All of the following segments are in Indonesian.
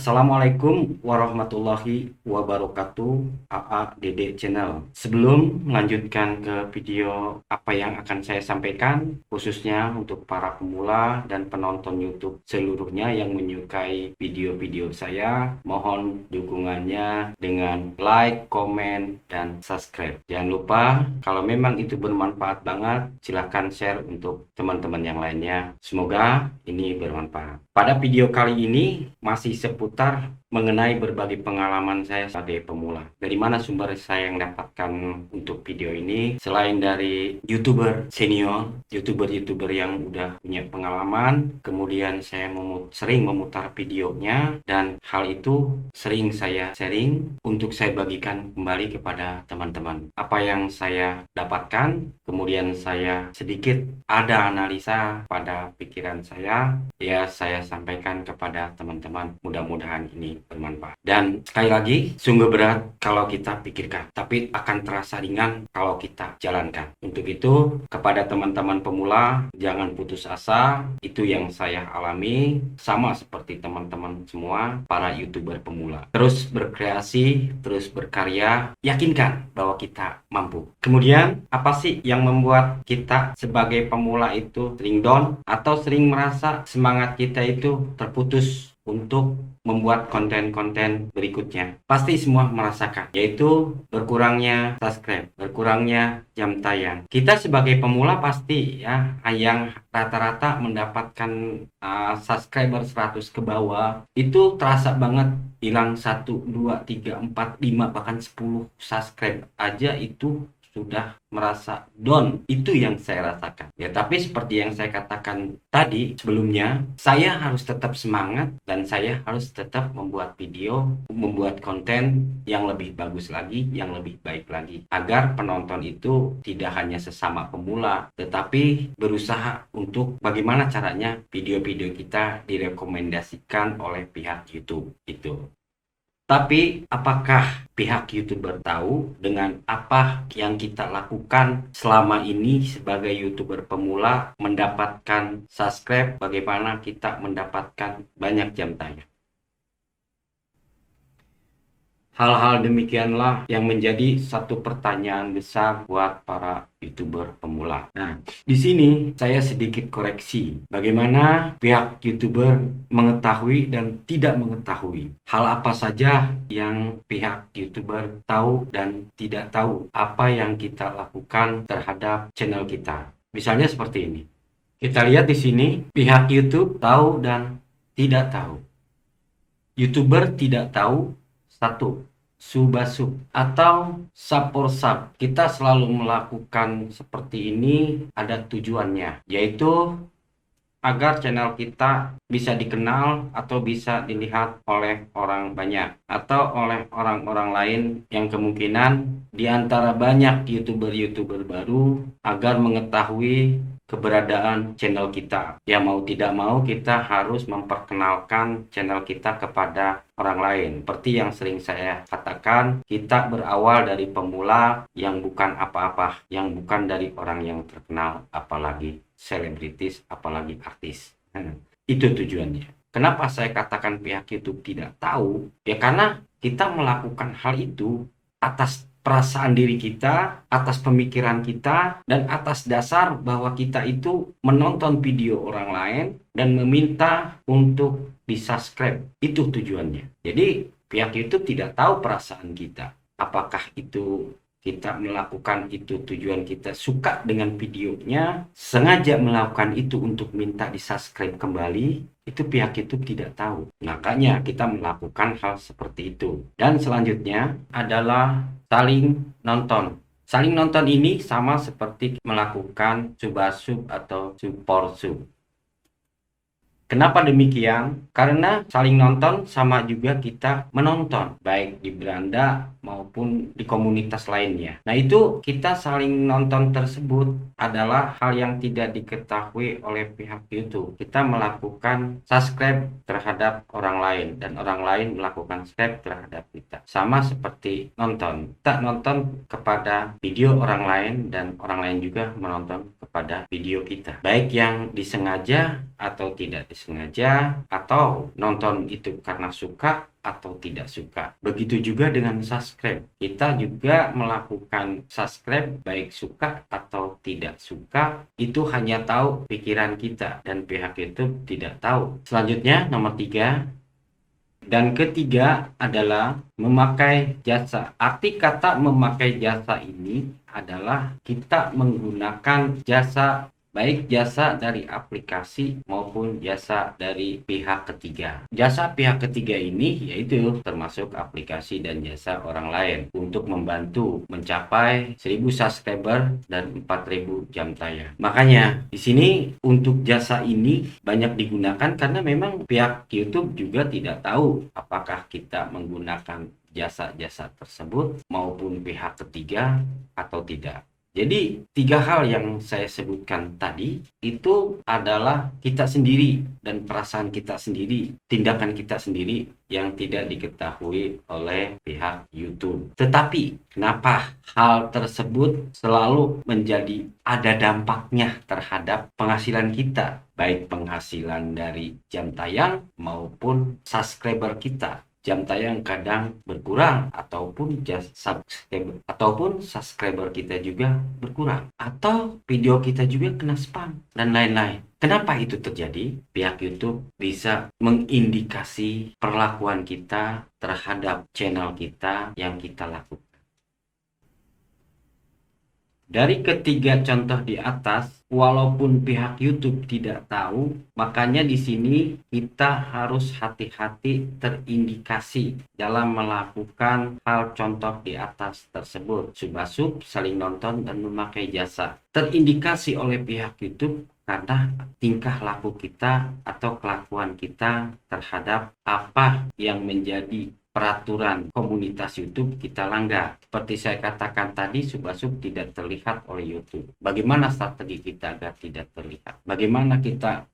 Assalamualaikum warahmatullahi wabarakatuh. AA Dede Channel. Sebelum melanjutkan ke video apa yang akan saya sampaikan, khususnya untuk para pemula dan penonton YouTube seluruhnya yang menyukai video-video saya, mohon dukungannya dengan like, komen, dan subscribe. Jangan lupa, kalau memang itu bermanfaat banget, silahkan share untuk teman-teman yang lainnya. Semoga ini bermanfaat. Pada video kali ini masih seputar mengenai berbagai pengalaman saya sebagai pemula. Dari mana sumber saya yang dapatkan untuk video ini? Selain dari YouTuber senior, YouTuber yang udah punya pengalaman, kemudian saya sering memutar videonya, dan hal itu sering saya sharing untuk saya bagikan kembali kepada teman-teman. Apa yang saya dapatkan, kemudian saya sedikit ada analisa pada pikiran saya, ya saya sampaikan kepada teman-teman. Mudah-mudahan ini bermanfaat. Dan sekali lagi, sungguh berat kalau kita pikirkan, tapi akan terasa ringan kalau kita jalankan. Untuk itu, kepada teman-teman pemula, jangan putus asa. Itu yang saya alami, sama seperti teman-teman semua, para YouTuber pemula. Terus berkreasi, terus berkarya, yakinkan bahwa kita mampu. Kemudian, apa sih yang membuat kita sebagai pemula itu sering down atau sering merasa semangat kita itu terputus untuk membuat konten-konten berikutnya? Pasti semua merasakan, yaitu berkurangnya subscribe, berkurangnya jam tayang. Kita sebagai pemula pasti ya, yang rata-rata mendapatkan subscriber 100 ke bawah, itu terasa banget hilang 1, 2, 3, 4, 5, bahkan 10 subscribe aja itu sudah merasa down. Itu yang saya rasakan ya. Tapi seperti yang saya katakan tadi sebelumnya, saya harus tetap semangat dan saya harus tetap membuat video, membuat konten yang lebih bagus lagi, yang lebih baik lagi, agar penonton itu tidak hanya sesama pemula, tetapi berusaha untuk bagaimana caranya video-video kita direkomendasikan oleh pihak YouTube itu. Tapi apakah pihak YouTuber tahu dengan apa yang kita lakukan selama ini sebagai YouTuber pemula, mendapatkan subscribe, bagaimana kita mendapatkan banyak jam tayang? Hal-hal demikianlah yang menjadi satu pertanyaan besar buat para YouTuber pemula. Nah, di sini saya sedikit koreksi bagaimana pihak YouTuber mengetahui dan tidak mengetahui. Hal apa saja yang pihak YouTuber tahu dan tidak tahu apa yang kita lakukan terhadap channel kita. Misalnya seperti ini. Kita lihat di sini, pihak YouTube tahu dan tidak tahu. YouTuber tidak tahu. Satu, subasub atau saporsab. Kita selalu melakukan seperti ini ada tujuannya, yaitu agar channel kita bisa dikenal atau bisa dilihat oleh orang banyak atau oleh orang-orang lain yang kemungkinan di antara banyak YouTuber baru, agar mengetahui keberadaan channel kita. Ya mau tidak mau kita harus memperkenalkan channel kita kepada orang lain. Seperti yang sering saya katakan, kita berawal dari pemula yang bukan apa-apa, yang bukan dari orang yang terkenal, apalagi selebritis, apalagi artis. Itu tujuannya. Kenapa saya katakan pihak YouTube tidak tahu? Ya karena kita melakukan hal itu atas perasaan diri kita, atas pemikiran kita, dan atas dasar bahwa kita itu menonton video orang lain dan meminta untuk di-subscribe. Itu tujuannya. Jadi pihak YouTube tidak tahu perasaan kita. Apakah itu kita melakukan itu tujuan kita suka dengan videonya, sengaja melakukan itu untuk minta di-subscribe kembali, itu pihak YouTube tidak tahu. Makanya kita melakukan hal seperti itu. Dan selanjutnya adalah saling nonton. Saling nonton ini sama seperti melakukan subasub atau suporsub. Kenapa demikian? Karena saling nonton sama juga kita menonton, baik di beranda maupun di komunitas lainnya. Nah itu kita saling nonton tersebut adalah hal yang tidak diketahui oleh pihak YouTube. Kita melakukan subscribe terhadap orang lain dan orang lain melakukan subscribe terhadap kita. Sama seperti nonton. Kita nonton kepada video orang lain dan orang lain juga menonton kepada video kita. Baik yang disengaja atau tidak disengaja. disengaja, atau nonton itu karena suka atau tidak suka. Begitu juga dengan subscribe. Kita juga melakukan subscribe baik suka atau tidak suka, itu hanya tahu pikiran kita dan pihak YouTube tidak tahu. Selanjutnya nomor 3. Dan ketiga adalah memakai jasa. Arti kata memakai jasa ini adalah kita menggunakan jasa, baik jasa dari aplikasi maupun jasa dari pihak ketiga. Jasa pihak ketiga ini yaitu termasuk aplikasi dan jasa orang lain untuk membantu mencapai 1000 subscriber dan 4000 jam tayang. Makanya di sini untuk jasa ini banyak digunakan karena memang pihak YouTube juga tidak tahu apakah kita menggunakan jasa-jasa tersebut maupun pihak ketiga atau tidak. Jadi 3 hal yang saya sebutkan tadi itu adalah kita sendiri dan perasaan kita sendiri, tindakan kita sendiri yang tidak diketahui oleh pihak YouTube. Tetapi kenapa hal tersebut selalu menjadi ada dampaknya terhadap penghasilan kita, baik penghasilan dari jam tayang maupun subscriber kita. Jam tayang kadang berkurang ataupun subscriber kita juga berkurang, atau video kita juga kena spam dan lain-lain. Kenapa itu terjadi? Pihak YouTube bisa mengindikasi perlakuan kita terhadap channel kita yang kita lakukan. Dari ketiga contoh di atas, walaupun pihak YouTube tidak tahu, makanya di sini kita harus hati-hati terindikasi dalam melakukan hal contoh di atas tersebut. Subasub, saling nonton, dan memakai jasa. Terindikasi oleh pihak YouTube karena tingkah laku kita atau kelakuan kita terhadap apa yang menjadi peraturan komunitas YouTube kita langgar. Seperti saya katakan tadi, Subasub tidak terlihat oleh YouTube. Bagaimana strategi kita agar tidak terlihat? Bagaimana kita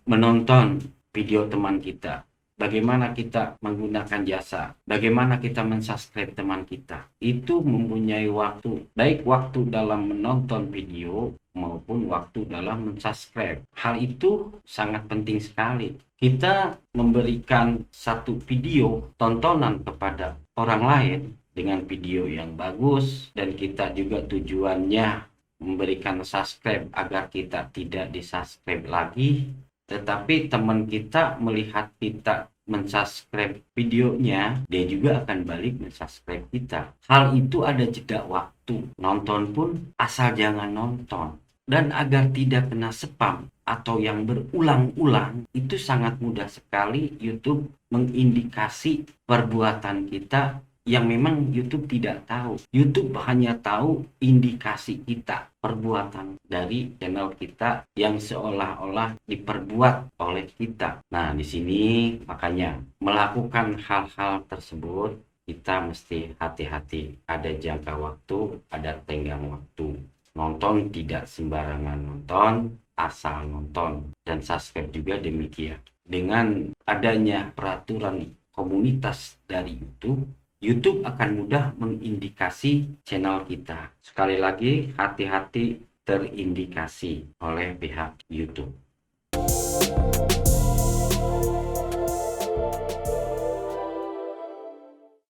menonton video teman kita? Bagaimana kita menggunakan jasa? Bagaimana kita mensubscribe teman kita? Itu mempunyai waktu, baik waktu dalam menonton video maupun waktu dalam mensubscribe. Hal itu sangat penting sekali. Kita memberikan satu video tontonan kepada orang lain dengan video yang bagus, dan kita juga tujuannya memberikan subscribe agar kita tidak disubscribe lagi. Tetapi teman kita melihat kita mensubscribe videonya, dia juga akan balik mensubscribe kita. Hal itu ada jeda waktu. Nonton pun asal jangan nonton. Dan agar tidak kena spam atau yang berulang-ulang, itu sangat mudah sekali YouTube mengindikasi perbuatan kita yang memang YouTube tidak tahu. YouTube hanya tahu indikasi kita, perbuatan dari channel kita yang seolah-olah diperbuat oleh kita. Nah, di sini makanya melakukan hal-hal tersebut kita mesti hati-hati. Ada jangka waktu, ada tenggang waktu. Nonton tidak sembarangan nonton, asal nonton. Dan subscribe juga demikian. Dengan adanya peraturan komunitas dari YouTube, YouTube akan mudah mengindikasi channel kita. Sekali lagi, hati-hati terindikasi oleh pihak YouTube.